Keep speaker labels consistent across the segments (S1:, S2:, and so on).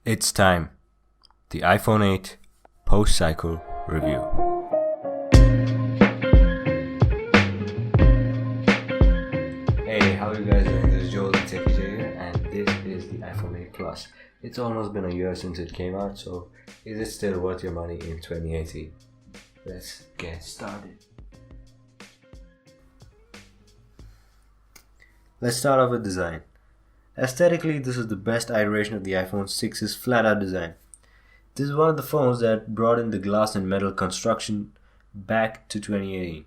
S1: It's time. The iPhone 8 post-cycle review. Hey, how are you guys doing? This is Joel here, and this is the iPhone 8 Plus. It's almost been a year since it came out, so is it still worth your money in 2018? Let's get started. Let's start off with design. Aesthetically, this is the best iteration of the iPhone 6's flat-out design. This is one of the phones that brought in the glass and metal construction back to 2018.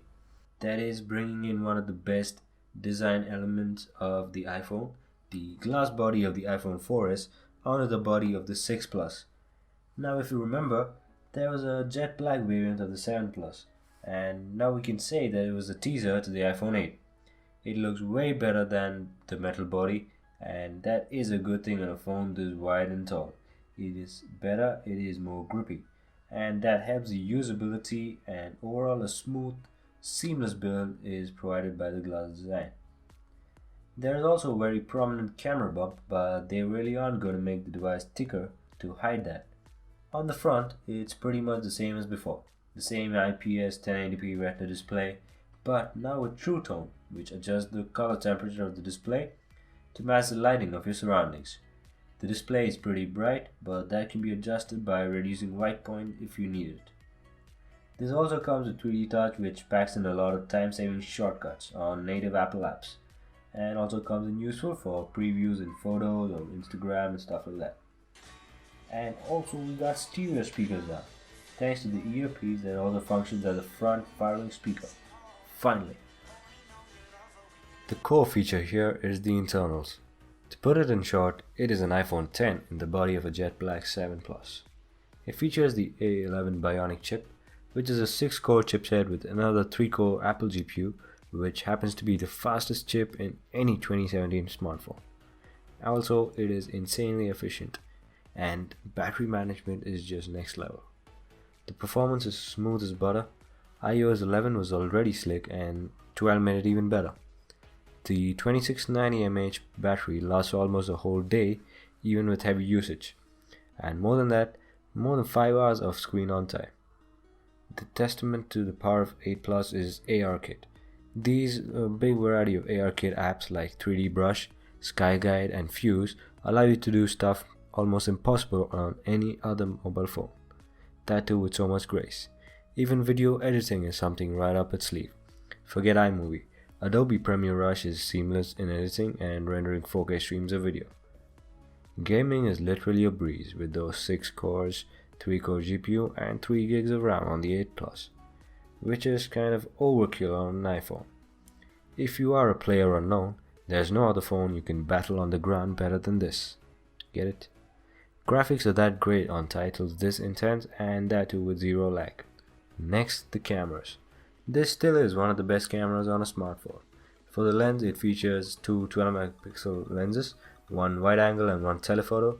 S1: That is bringing in one of the best design elements of the iPhone, the glass body of the iPhone 4S, onto the body of the 6 Plus. Now if you remember, there was a jet black variant of the 7 Plus, and now we can say that it was a teaser to the iPhone 8. It looks way better than the metal body, and that is a good thing on a phone this wide and tall. It is better, it is more grippy, and that helps the usability, and overall a smooth, seamless build is provided by the glass design. There is also a very prominent camera bump, but they really aren't going to make the device thicker to hide that. On the front, it's pretty much the same as before. The same IPS 1080p Retina display, but now with True Tone, which adjusts the color temperature of the display to match the lighting of your surroundings. The display is pretty bright, but that can be adjusted by reducing white point if you need it. This also comes with 3D Touch, which packs in a lot of time-saving shortcuts on native Apple apps, and also comes in useful for previews in photos or Instagram and stuff like that. And also we got stereo speakers now, thanks to the earpiece that also functions as a front-firing speaker. Finally. The core feature here is the internals. To put it in short, it is an iPhone X in the body of a jet black 7 Plus. It features the A11 Bionic chip, which is a 6-core chipset with another 3-core Apple GPU, which happens to be the fastest chip in any 2017 smartphone. Also, it is insanely efficient, and battery management is just next level. The performance is smooth as butter. iOS 11 was already slick, and 12 made it even better. The 2690 mAh battery lasts almost a whole day, even with heavy usage, and more than that, more than 5 hours of screen on time. The testament to the power of 8 Plus is ARKit. These big variety of ARKit apps like 3D Brush, SkyGuide, and Fuse allow you to do stuff almost impossible on any other mobile phone. That too with so much grace. Even video editing is something right up its sleeve. Forget iMovie. Adobe Premiere Rush is seamless in editing and rendering 4K streams of video. Gaming is literally a breeze with those 6 cores, 3-core GPU and 3 gigs of RAM on the 8 Plus, which is kind of overkill on an iPhone. If you are a player unknown, there's no other phone you can battle on the ground better than this. Get it? Graphics are that great on titles this intense, and that too with zero lag. Next, the cameras. This still is one of the best cameras on a smartphone. For the lens, it features two 12-megapixel lenses, one wide angle and one telephoto,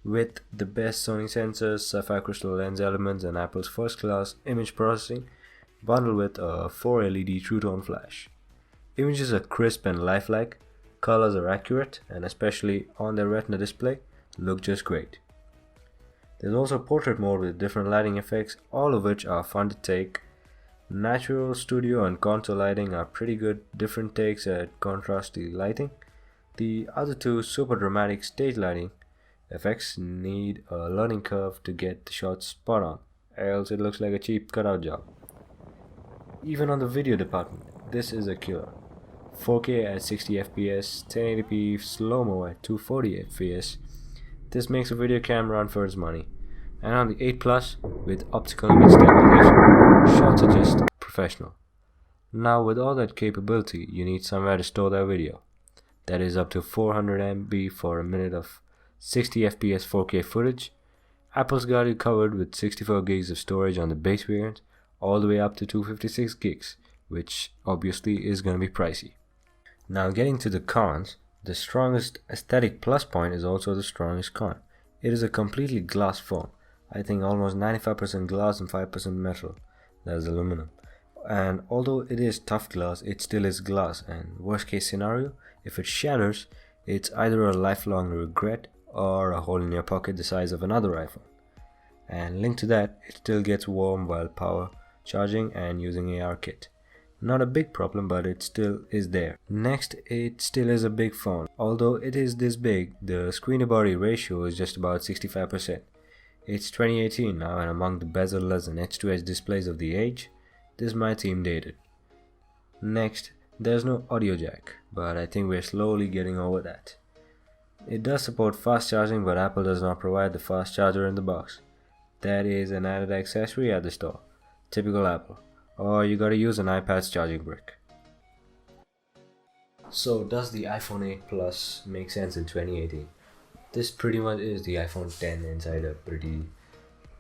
S1: with the best Sony sensors, sapphire crystal lens elements, and Apple's first-class image processing, bundled with a 4 LED True Tone flash. Images are crisp and lifelike, colors are accurate, and especially on their Retina display, look just great. There's also portrait mode with different lighting effects, all of which are fun to take. Natural, studio, and contour lighting are pretty good different takes at contrasty lighting. The other two super dramatic stage lighting effects need a learning curve to get the shots spot on, else it looks like a cheap cutout job. Even on the video department, this is a killer. 4K at 60 fps, 1080p slow-mo at 240 fps. This makes a video camera run for its money. And on the 8 Plus, with optical image stabilization, shots are just professional. Now with all that capability, you need somewhere to store that video. That is up to 400 MB for a minute of 60 fps 4K footage. Apple's got you covered with 64 gigs of storage on the base variant, all the way up to 256 gigs, which obviously is going to be pricey. Now getting to the cons, the strongest aesthetic plus point is also the strongest con. It is a completely glass phone. I think almost 95% glass and 5% metal, that is aluminum. And although it is tough glass, it still is glass, and worst case scenario, if it shatters, it's either a lifelong regret or a hole in your pocket the size of another iPhone. And linked to that, it still gets warm while power charging and using ARKit. Not a big problem, but it still is there. Next, it still is a big phone. Although it is this big, the screen to body ratio is just about 65%. It's 2018 now, and among the bezel-less and edge-to-edge displays of the age, this might seem dated. Next, there's no audio jack, but I think we're slowly getting over that. It does support fast charging, but Apple does not provide the fast charger in the box. That is an added accessory at the store. Typical Apple. Or you gotta use an iPad's charging brick. So does the iPhone 8 Plus make sense in 2018? This pretty much is the iPhone 10 inside a pretty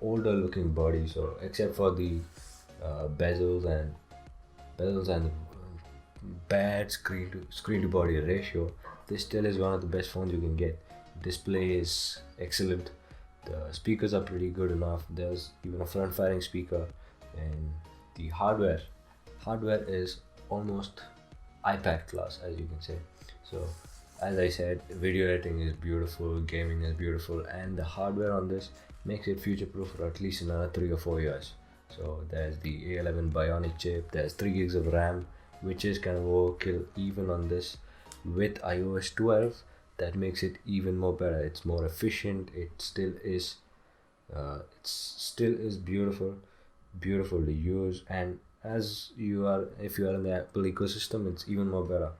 S1: older looking body, so except for the bezels and bad screen to body ratio, this still is one of the best phones you can get. Display is excellent. The speakers are pretty good enough. There's even a front firing speaker, and the hardware is almost iPad class, as you can say. So as I said, video editing is beautiful, gaming is beautiful, and the hardware on this makes it future proof for at least another 3 or 4 years. So there's the A11 Bionic chip, there's 3 gigs of RAM, which is kind of overkill even on this. With iOS 12, that makes it even more better. It's more efficient. It still is beautiful to use, and if you are in the Apple ecosystem, it's even more better.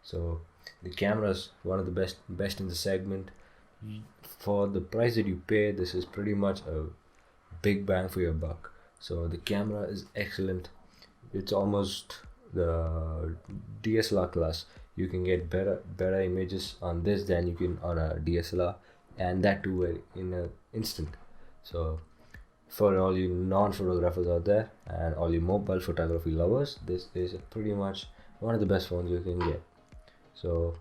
S1: So the camera is one of the best in the segment. For the price that you pay, this is pretty much a big bang for your buck. So the camera is excellent. It's almost the DSLR class. You can get better images on this than you can on a DSLR, and that too in an instant. So for all you non-photographers out there and all you mobile photography lovers, this is pretty much one of the best phones you can get. So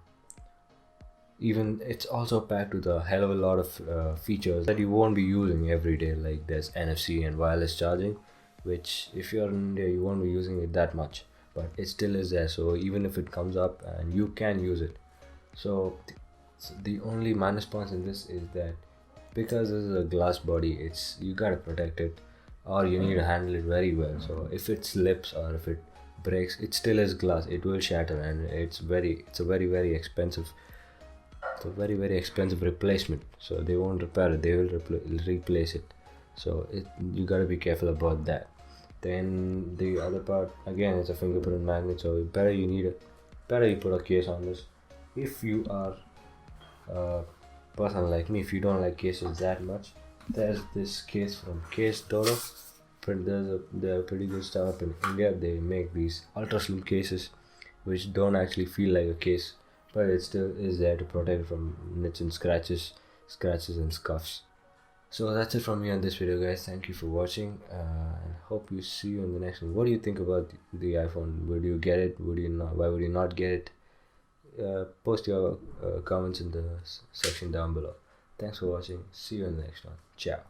S1: even it's also packed with a hell of a lot of features that you won't be using every day, like there's NFC and wireless charging, which if you're in India you won't be using it that much, but it still is there. So even if it comes up, and you can use it. So the only minus points in this is that because this is a glass body, you gotta protect it, or you need to handle it very well. So if it slips or if it breaks, it still is glass. It will shatter, and it's a very expensive. It's a very expensive replacement. So they won't repair it; they will replace it. So you gotta be careful about that. Then the other part again is a fingerprint magnet. So better you put a case on this. If you are a person like me, if you don't like cases that much, there's this case from Case Toro. They're a pretty good startup in India. They make these ultra slim cases which don't actually feel like a case, but it still is there to protect it from nits and scratches and scuffs. So that's it from me on this video, guys. Thank you for watching, and hope you see you in the next one. What do you think about the iPhone? Would you get it? Would you not? Why would you not get it? Post your comments in the section down below. Thanks for watching. See you in the next one. Ciao.